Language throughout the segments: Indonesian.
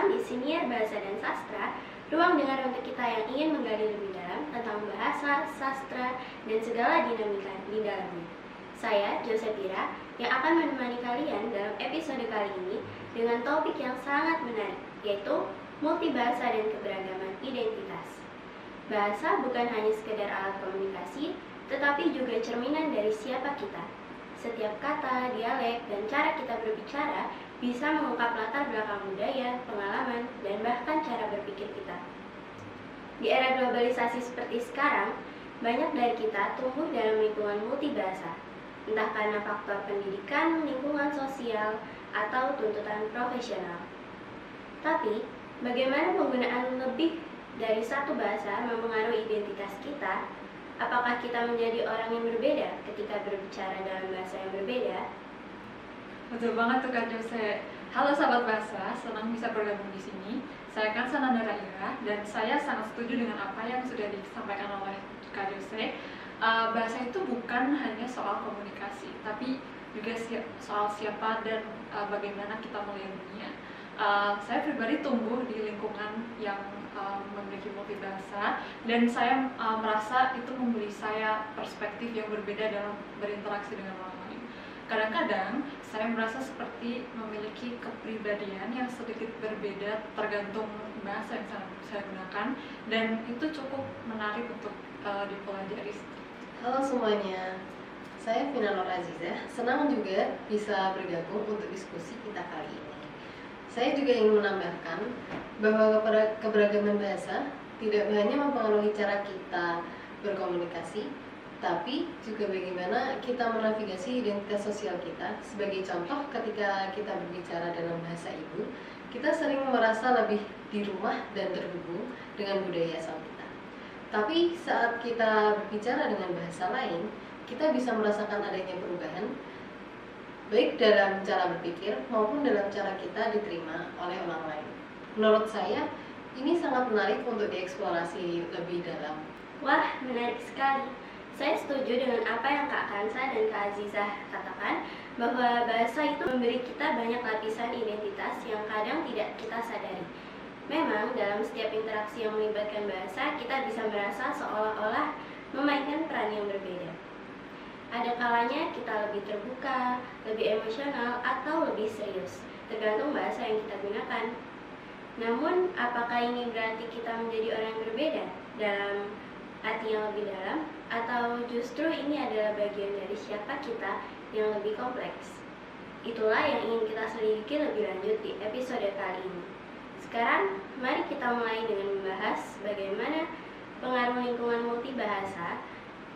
datang di Siniar Bahasa dan Sastra, ruang dengar untuk kita yang ingin menggali lebih dalam tentang bahasa, sastra, dan segala dinamika di dalamnya. Saya, Josephira, yang akan menemani kalian dalam episode kali ini dengan topik yang sangat menarik, yaitu multibahasa dan keberagaman identitas. Bahasa bukan hanya sekedar alat komunikasi, tetapi juga cerminan dari siapa kita. Setiap kata, dialek, dan cara kita berbicara bisa mengungkap latar belakang budaya, pengalaman, dan bahkan cara berpikir kita. Di era globalisasi seperti sekarang, banyak dari kita tumbuh dalam lingkungan multibahasa, entah karena faktor pendidikan, lingkungan sosial, atau tuntutan profesional. Tapi, bagaimana penggunaan lebih dari satu bahasa mempengaruhi identitas kita? Apakah kita menjadi orang yang berbeda ketika berbicara dalam bahasa yang berbeda? Betul banget tuh Kak Jose. Halo sahabat bahasa, senang bisa bergabung di sini. Saya Sananda Raira dan saya sangat setuju dengan apa yang sudah disampaikan oleh Kak Jose. Bahasa itu bukan hanya soal komunikasi, tapi juga soal siapa dan bagaimana kita melihat dunia. Saya pribadi tumbuh di lingkungan yang memiliki multibahasa dan saya merasa itu memberi saya perspektif yang berbeda dalam berinteraksi dengan orang lain. Kadang-kadang saya merasa seperti memiliki kepribadian yang sedikit berbeda tergantung bahasa yang saya gunakan, dan itu cukup menarik untuk dipelajari. Halo semuanya, saya Vina Nur Aziza. Senang juga bisa bergabung untuk diskusi kita kali ini. Saya juga ingin menambahkan bahwa keberagaman bahasa tidak hanya mempengaruhi cara kita berkomunikasi, tapi juga bagaimana kita menavigasi identitas sosial kita. Sebagai contoh, ketika kita berbicara dalam bahasa ibu, kita sering merasa lebih di rumah dan terhubung dengan budaya asal kita. Tapi saat kita berbicara dengan bahasa lain, kita bisa merasakan adanya perubahan, baik dalam cara berpikir maupun dalam cara kita diterima oleh orang lain. Menurut saya, ini sangat menarik untuk dieksplorasi lebih dalam. Wah, menarik sekali. Saya setuju dengan apa yang Kak Kansa dan Kak Azizah katakan, bahwa bahasa itu memberi kita banyak lapisan identitas yang kadang tidak kita sadari. Memang, dalam setiap interaksi yang melibatkan bahasa, kita bisa merasa seolah-olah memainkan peran yang berbeda. Ada kalanya kita lebih terbuka, lebih emosional, atau lebih serius, tergantung bahasa yang kita gunakan. Namun, apakah ini berarti kita menjadi orang yang berbeda dalam arti yang lebih dalam, atau justru ini adalah bagian dari siapa kita yang lebih kompleks? Itulah yang ingin kita selidiki lebih lanjut di episode kali ini. Sekarang, mari kita mulai dengan membahas bagaimana pengaruh lingkungan multibahasa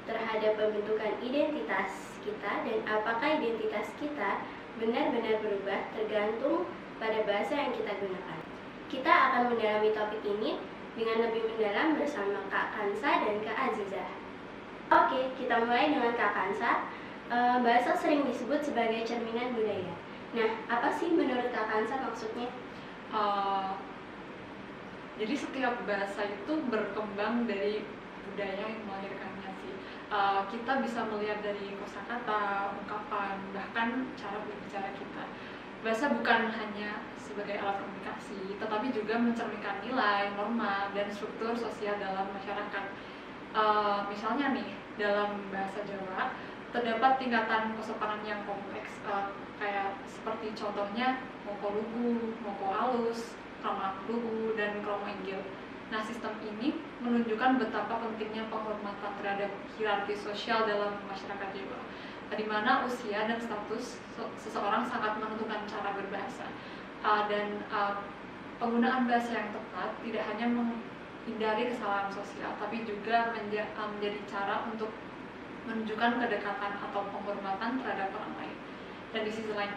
terhadap pembentukan identitas kita, dan apakah identitas kita benar-benar berubah tergantung pada bahasa yang kita gunakan. Kita akan mendalami topik ini dengan lebih mendalam bersama Kak Kansa dan Kak Azizah. Oke, kita mulai dengan Kak Kansa. Bahasa sering disebut sebagai cerminan budaya. Nah, apa sih menurut Kak Kansa maksudnya? Jadi setiap bahasa itu berkembang dari budaya yang melahirkannya sih. Kita bisa melihat dari kosakata, ungkapan, bahkan cara berbicara kita. Bahasa bukan hanya sebagai alat komunikasi, tetapi juga mencerminkan nilai, norma, dan struktur sosial dalam masyarakat. Misalnya nih, dalam bahasa Jawa terdapat tingkatan kesopanan yang kompleks, kayak seperti contohnya moko lugu, moko alus, krama lugu, dan kromo inggil. Nah, sistem ini menunjukkan betapa pentingnya penghormatan terhadap hierarki sosial dalam masyarakat Jawa, di mana usia dan status seseorang sangat menentukan cara berbahasa. Penggunaan bahasa yang tepat tidak hanya menghindari kesalahan sosial, tapi juga menjadi cara untuk menunjukkan kedekatan atau penghormatan terhadap orang lain. Dan di sisi lain,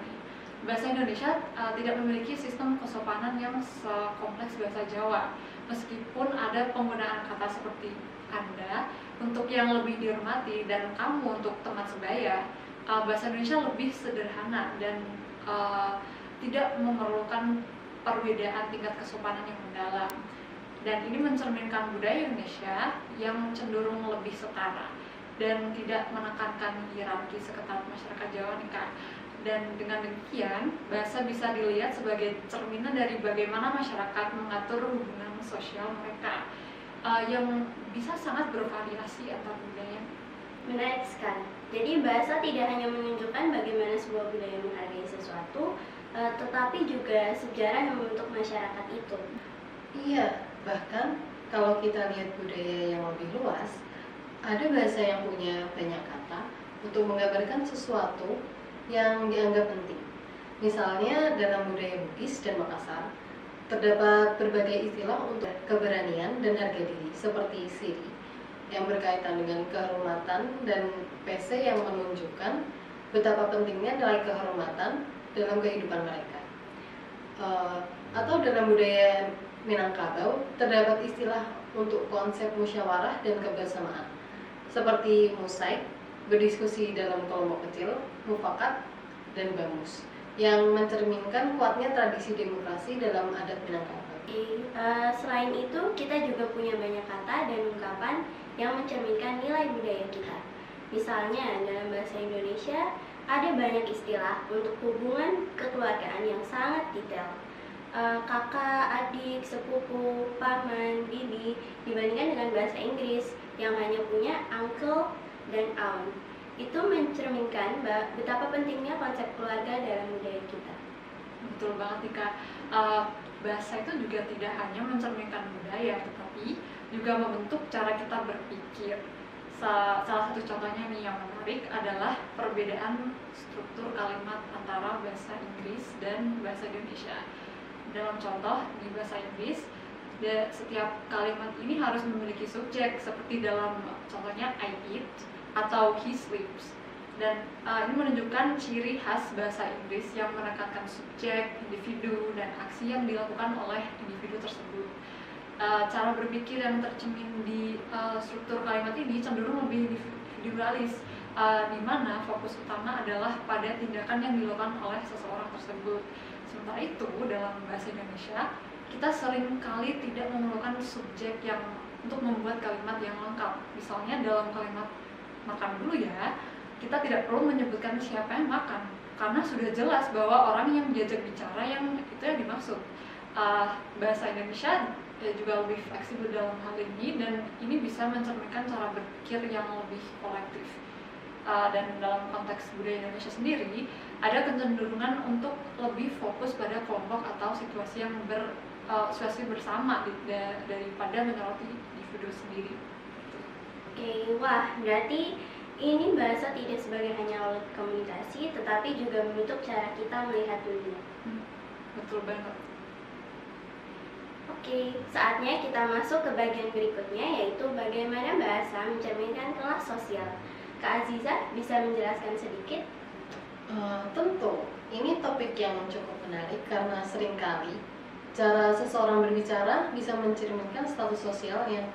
bahasa Indonesia tidak memiliki sistem kesopanan yang sekompleks bahasa Jawa. Meskipun ada penggunaan kata seperti Anda untuk yang lebih dihormati dan kamu untuk teman sebaya, bahasa Indonesia lebih sederhana dan tidak memerlukan perbedaan tingkat kesopanan yang mendalam. Dan ini mencerminkan budaya Indonesia yang cenderung lebih setara dan tidak menekankan hierarki seketat masyarakat Jawa nih Kak. Dan dengan demikian, bahasa bisa dilihat sebagai cerminan dari bagaimana masyarakat mengatur hubungan sosial mereka, yang bisa sangat bervariasi antar budaya. Menarik sekali. Jadi bahasa tidak hanya menunjukkan bagaimana sebuah budaya menghargai sesuatu, tetapi juga sejarah yang membentuk masyarakat itu. Iya, bahkan kalau kita lihat budaya yang lebih luas, ada bahasa yang punya banyak kata untuk menggambarkan sesuatu yang dianggap penting. Misalnya dalam budaya Bugis dan Makassar, terdapat berbagai istilah untuk keberanian dan harga diri seperti siri yang berkaitan dengan kehormatan dan pese yang menunjukkan betapa pentingnya nilai kehormatan dalam kehidupan mereka. Atau dalam budaya Minangkabau terdapat istilah untuk konsep musyawarah dan kebersamaan seperti musaik, berdiskusi dalam kelompok kecil, mufakat, dan bamus yang mencerminkan kuatnya tradisi demokrasi dalam adat Minangkabau. Selain itu, kita juga punya banyak kata dan ungkapan yang mencerminkan nilai budaya kita. Misalnya, dalam bahasa Indonesia ada banyak istilah untuk hubungan kekeluargaan yang sangat detail. Kakak, adik, sepupu, paman, bibi, dibandingkan dengan bahasa Inggris yang hanya punya uncle dan aunt. Itu mencerminkan betapa pentingnya konsep keluarga dalam budaya kita. Betul banget nih Kak. Bahasa itu juga tidak hanya mencerminkan budaya, tetapi juga membentuk cara kita berpikir. Salah satu contohnya nih yang menarik adalah perbedaan struktur kalimat antara bahasa Inggris dan bahasa Indonesia. Dalam contoh di bahasa Inggris, setiap kalimat ini harus memiliki subjek seperti dalam contohnya I eat atau he sleeps. Dan ini menunjukkan ciri khas bahasa Inggris yang menekankan subjek, individu, dan aksi yang dilakukan oleh individu tersebut. Cara berpikir yang tercermin di struktur kalimat ini cenderung lebih individualis, di mana fokus utama adalah pada tindakan yang dilakukan oleh seseorang tersebut. Sementara itu, dalam bahasa Indonesia, kita sering kali tidak memerlukan subjek yang untuk membuat kalimat yang lengkap. Misalnya dalam kalimat makan dulu ya, kita tidak perlu menyebutkan siapa yang makan, karena sudah jelas bahwa orang yang diajak bicara yang itu yang dimaksud. Bahasa Indonesia juga lebih fleksibel dalam hal ini, dan ini bisa mencerminkan cara berpikir yang lebih kolektif. Dan dalam konteks budaya Indonesia sendiri, ada kecenderungan untuk lebih fokus pada kelompok atau situasi yang situasi bersama daripada menyoroti individu sendiri. Oke, wah, berarti ini bahasa tidak sebagai hanya alat komunikasi, tetapi juga membentuk cara kita melihat dunia. Betul banget. Oke, saatnya kita masuk ke bagian berikutnya, yaitu bagaimana bahasa mencerminkan kelas sosial. Kak Aziza bisa menjelaskan sedikit? Tentu, ini topik yang cukup menarik karena seringkali cara seseorang berbicara bisa mencerminkan status sosial yang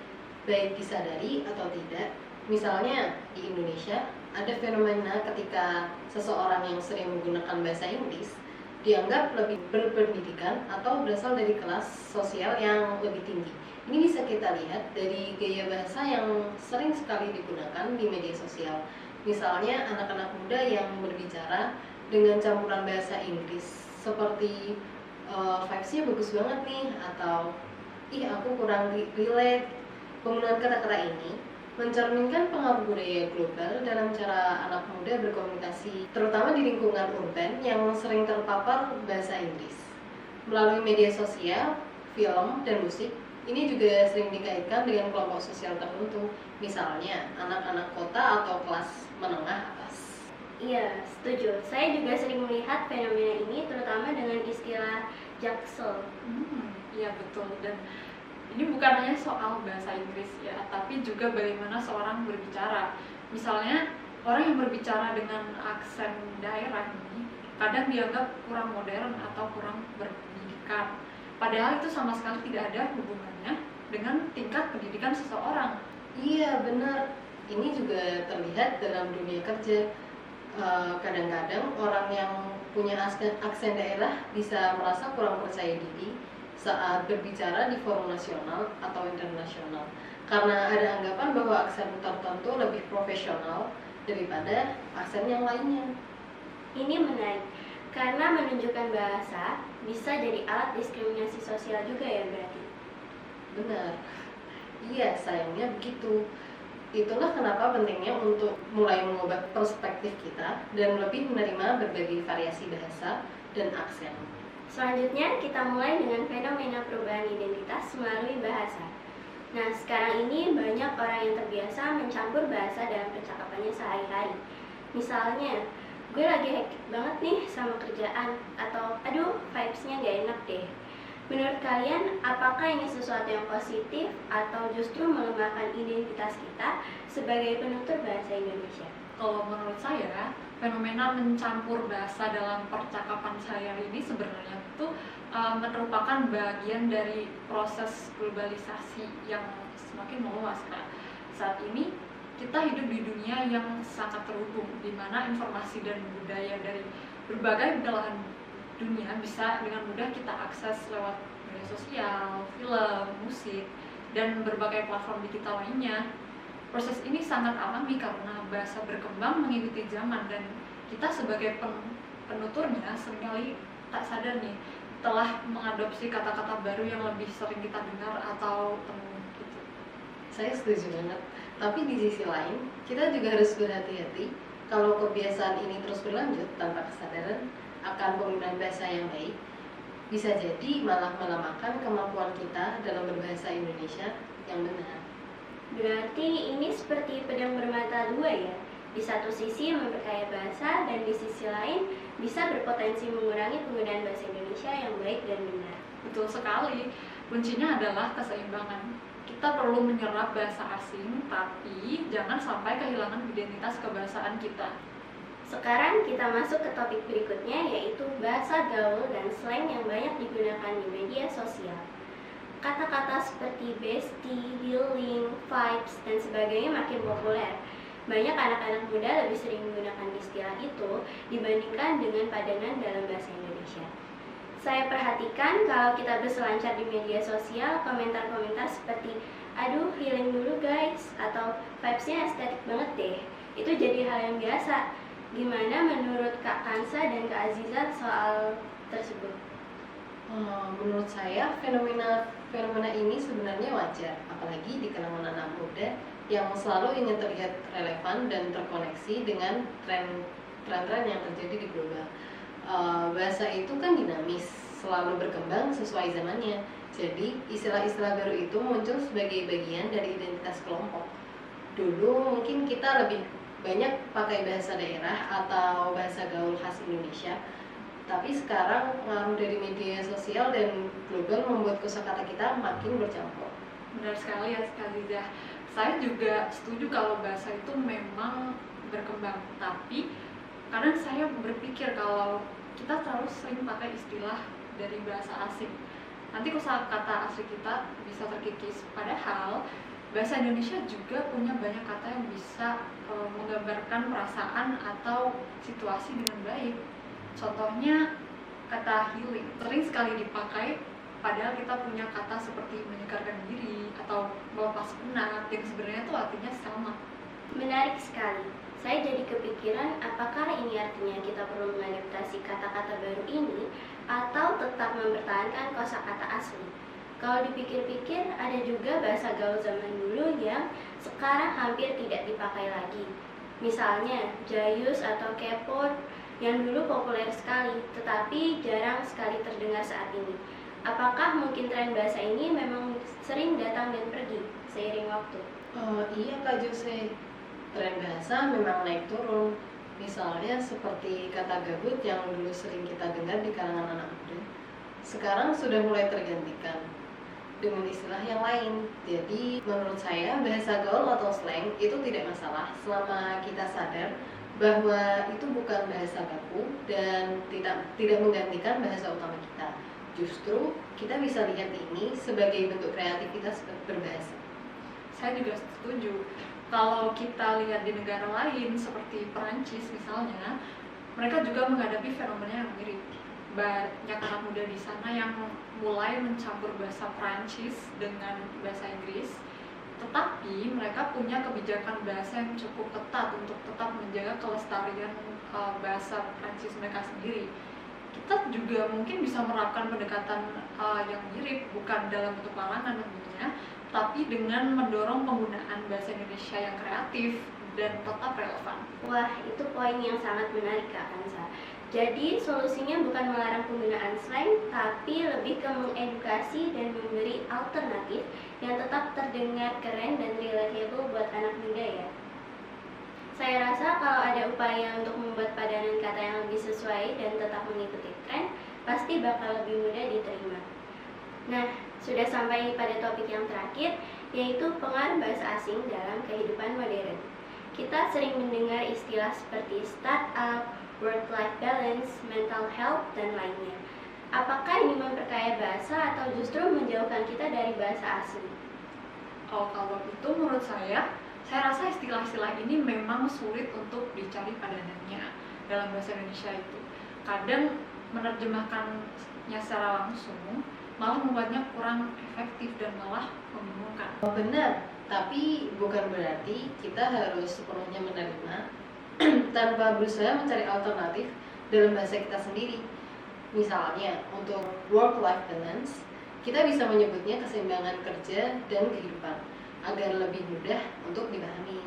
baik disadari atau tidak. Misalnya di Indonesia ada fenomena ketika seseorang yang sering menggunakan bahasa Inggris dianggap lebih berpendidikan atau berasal dari kelas sosial yang lebih tinggi. Ini bisa kita lihat dari gaya bahasa yang sering sekali digunakan di media sosial. Misalnya anak-anak muda yang berbicara dengan campuran bahasa Inggris seperti vibes-nya bagus banget nih, atau ih aku kurang relate. Penggunaan kata-kata ini mencerminkan pengaruh budaya global dalam cara anak muda berkomunikasi, terutama di lingkungan urban yang sering terpapar bahasa Inggris. Melalui media sosial, film, dan musik, ini juga sering dikaitkan dengan kelompok sosial tertentu, misalnya anak-anak kota atau kelas menengah atas. Iya, setuju. Saya juga sering melihat fenomena ini, terutama dengan istilah jaksel. Iya betul, dan ini bukan hanya soal bahasa Inggris ya, tapi juga bagaimana seorang berbicara. Misalnya orang yang berbicara dengan aksen daerah ini kadang dianggap kurang modern atau kurang berpendidikan. Padahal itu sama sekali tidak ada hubungannya dengan tingkat pendidikan seseorang. Iya benar, ini juga terlihat dalam dunia kerja. Kadang-kadang orang yang punya aksen daerah bisa merasa kurang percaya diri saat berbicara di forum nasional atau internasional, karena ada anggapan bahwa aksen tertentu lebih profesional daripada aksen yang lainnya. Ini menarik, karena menunjukkan bahasa bisa jadi alat diskriminasi sosial juga ya berarti. Benar. Iya, sayangnya begitu. Itulah kenapa pentingnya untuk mulai mengubah perspektif kita dan lebih menerima berbagai variasi bahasa dan aksen. Selanjutnya kita mulai dengan fenomena perubahan identitas melalui bahasa. Nah, sekarang ini banyak orang yang terbiasa mencampur bahasa dalam percakapannya sehari-hari. Misalnya, gue lagi hektik banget nih sama kerjaan, atau aduh vibes-nya gak enak deh. Menurut kalian, apakah ini sesuatu yang positif atau justru melemahkan identitas kita sebagai penutur bahasa Indonesia? Kalau menurut saya, fenomena mencampur bahasa dalam percakapan sehari-hari ini sebenarnya itu merupakan bagian dari proses globalisasi yang semakin meluas, Kak. Saat ini kita hidup di dunia yang sangat terhubung, di mana informasi dan budaya dari berbagai belahan dunia bisa dengan mudah kita akses lewat media sosial, film, musik, dan berbagai platform digital lainnya. Proses ini sangat alami karena bahasa berkembang mengikuti zaman, dan kita sebagai penuturnya seringkali tak sadar nih telah mengadopsi kata-kata baru yang lebih sering kita dengar atau temui gitu. Saya setuju banget. Tapi di sisi lain, kita juga harus berhati-hati kalau kebiasaan ini terus berlanjut tanpa kesadaran akan penggunaan bahasa yang baik, bisa jadi malah melemahkan kemampuan kita dalam berbahasa Indonesia yang benar. Berarti ini seperti pedang bermata dua ya. Di satu sisi memperkaya bahasa dan di sisi lain bisa berpotensi mengurangi penggunaan bahasa Indonesia yang baik dan benar. Betul sekali, kuncinya adalah keseimbangan. Kita perlu menyerap bahasa asing, tapi jangan sampai kehilangan identitas kebahasaan kita. Sekarang kita masuk ke topik berikutnya, yaitu bahasa gaul dan slang yang banyak digunakan di media sosial. Kata-kata seperti bestie, healing, vibes, dan sebagainya makin populer. Banyak anak-anak muda lebih sering menggunakan istilah itu dibandingkan dengan padanan dalam bahasa Indonesia. Saya perhatikan kalau kita berselancar di media sosial, komentar-komentar seperti aduh healing dulu guys, atau vibes-nya estetik banget deh, itu jadi hal yang biasa. Gimana menurut Kak Kansa dan Kak Aziza soal tersebut? Menurut saya fenomena ini sebenarnya wajar, apalagi di kalangan anak muda yang selalu ingin terlihat relevan dan terkoneksi dengan tren-tren yang terjadi di global. Bahasa itu kan dinamis, selalu berkembang sesuai zamannya. Jadi istilah-istilah baru itu muncul sebagai bagian dari identitas kelompok. Dulu mungkin kita lebih banyak pakai bahasa daerah atau bahasa gaul khas Indonesia, tapi sekarang pengaruh dari media sosial dan global membuat kosakata kita makin bercampur. Benar sekali ya Kak Ziza. Saya juga setuju kalau bahasa itu memang berkembang, tapi kadang saya berpikir kalau kita terlalu sering pakai istilah dari bahasa asing, nanti kosakata asli kita bisa terkikis. Padahal bahasa Indonesia juga punya banyak kata yang bisa menggambarkan perasaan atau situasi dengan baik. Contohnya kata healing sering sekali dipakai, padahal kita punya kata seperti menyegarkan diri atau melepas penat yang sebenarnya itu artinya sama. Menarik sekali. Saya jadi kepikiran apakah ini artinya kita perlu mengadaptasi kata-kata baru ini atau tetap mempertahankan kosakata asli. Kalau dipikir-pikir, ada juga bahasa gaul zaman dulu yang sekarang hampir tidak dipakai lagi. Misalnya, jayus atau kepot yang dulu populer sekali, tetapi jarang sekali terdengar saat ini. Apakah mungkin tren bahasa ini memang sering datang dan pergi seiring waktu? Iya Kak Jose, tren bahasa memang naik turun. Misalnya seperti kata gabut yang dulu sering kita dengar di kalangan anak muda, sekarang sudah mulai tergantikan dengan istilah yang lain. Jadi menurut saya bahasa gaul atau slang itu tidak masalah selama kita sadar bahwa itu bukan bahasa baku dan tidak menggantikan bahasa utama kita. Justru kita bisa lihat ini sebagai bentuk kreativitas berbahasa. Saya juga setuju. Kalau kita lihat di negara lain seperti Perancis misalnya, mereka juga menghadapi fenomena yang mirip. Banyak anak muda di sana yang mulai mencampur bahasa Perancis dengan bahasa Inggris, Tetapi mereka punya kebijakan bahasa yang cukup ketat untuk tetap menjaga kelestarian bahasa Prancis mereka sendiri. Kita juga mungkin bisa menerapkan pendekatan yang mirip, bukan dalam bentuk larangan tentunya, tapi dengan mendorong penggunaan bahasa Indonesia yang kreatif dan tetap relevan. Wah, itu poin yang sangat menarik Kak Kansa. Jadi solusinya bukan melarang penggunaan slang, tapi lebih ke mengedukasi dan memberi alternatif yang tetap terdengar keren dan relatable buat anak muda ya. Saya rasa kalau ada upaya untuk membuat padanan kata yang lebih sesuai dan tetap mengikuti tren, pasti bakal lebih mudah diterima. Nah, sudah sampai pada topik yang terakhir, yaitu pengaruh bahasa asing dalam kehidupan modern. Kita sering mendengar istilah seperti startup, work-life balance, mental health, dan lainnya. Apakah ini memperkaya bahasa atau justru menjauhkan kita dari bahasa asing? Kalau itu menurut saya rasa istilah-istilah ini memang sulit untuk dicari padanannya dalam bahasa Indonesia itu. Kadang menerjemahkannya secara langsung malah membuatnya kurang efektif dan malah membingungkan. Benar, tapi bukan berarti kita harus sepenuhnya menerima tanpa berusaha mencari alternatif dalam bahasa kita sendiri. Misalnya, untuk work-life balance, kita bisa menyebutnya keseimbangan kerja dan kehidupan agar lebih mudah untuk dipahami.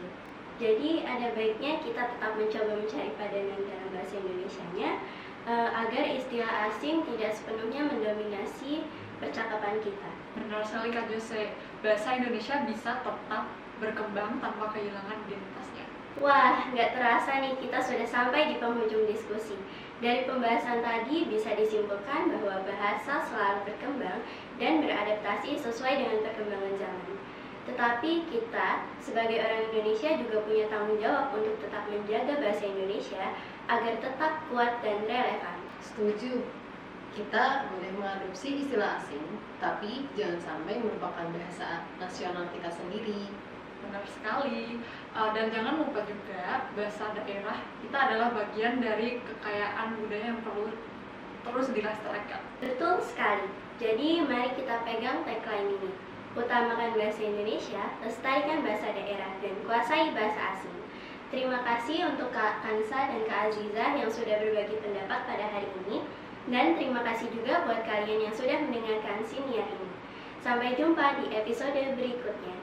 Jadi ada baiknya kita tetap mencoba mencari padanan dalam bahasa Indonesianya agar istilah asing tidak sepenuhnya mendominasi percakapan kita. Benar sekali Kak Jose, bahasa Indonesia bisa tetap berkembang tanpa kehilangan identitasnya. Wah, nggak terasa nih kita sudah sampai di penghujung diskusi. Dari pembahasan tadi bisa disimpulkan bahwa bahasa selalu berkembang dan beradaptasi sesuai dengan perkembangan zaman. Tetapi kita sebagai orang Indonesia juga punya tanggung jawab untuk tetap menjaga bahasa Indonesia agar tetap kuat dan relevan. Setuju, kita boleh mengadopsi istilah asing, tapi jangan sampai merupakan bahasa nasional kita sendiri. Benar sekali, dan jangan lupa juga bahasa daerah kita adalah bagian dari kekayaan budaya yang perlu terus dilestarikan. Betul sekali, jadi mari kita pegang tagline ini. Utamakan bahasa Indonesia, lestarikan bahasa daerah, dan kuasai bahasa asing. Terima kasih untuk Kak Kansa dan Kak Azizah yang sudah berbagi pendapat pada hari ini. Dan terima kasih juga buat kalian yang sudah mendengarkan siniar ini. Sampai jumpa di episode berikutnya.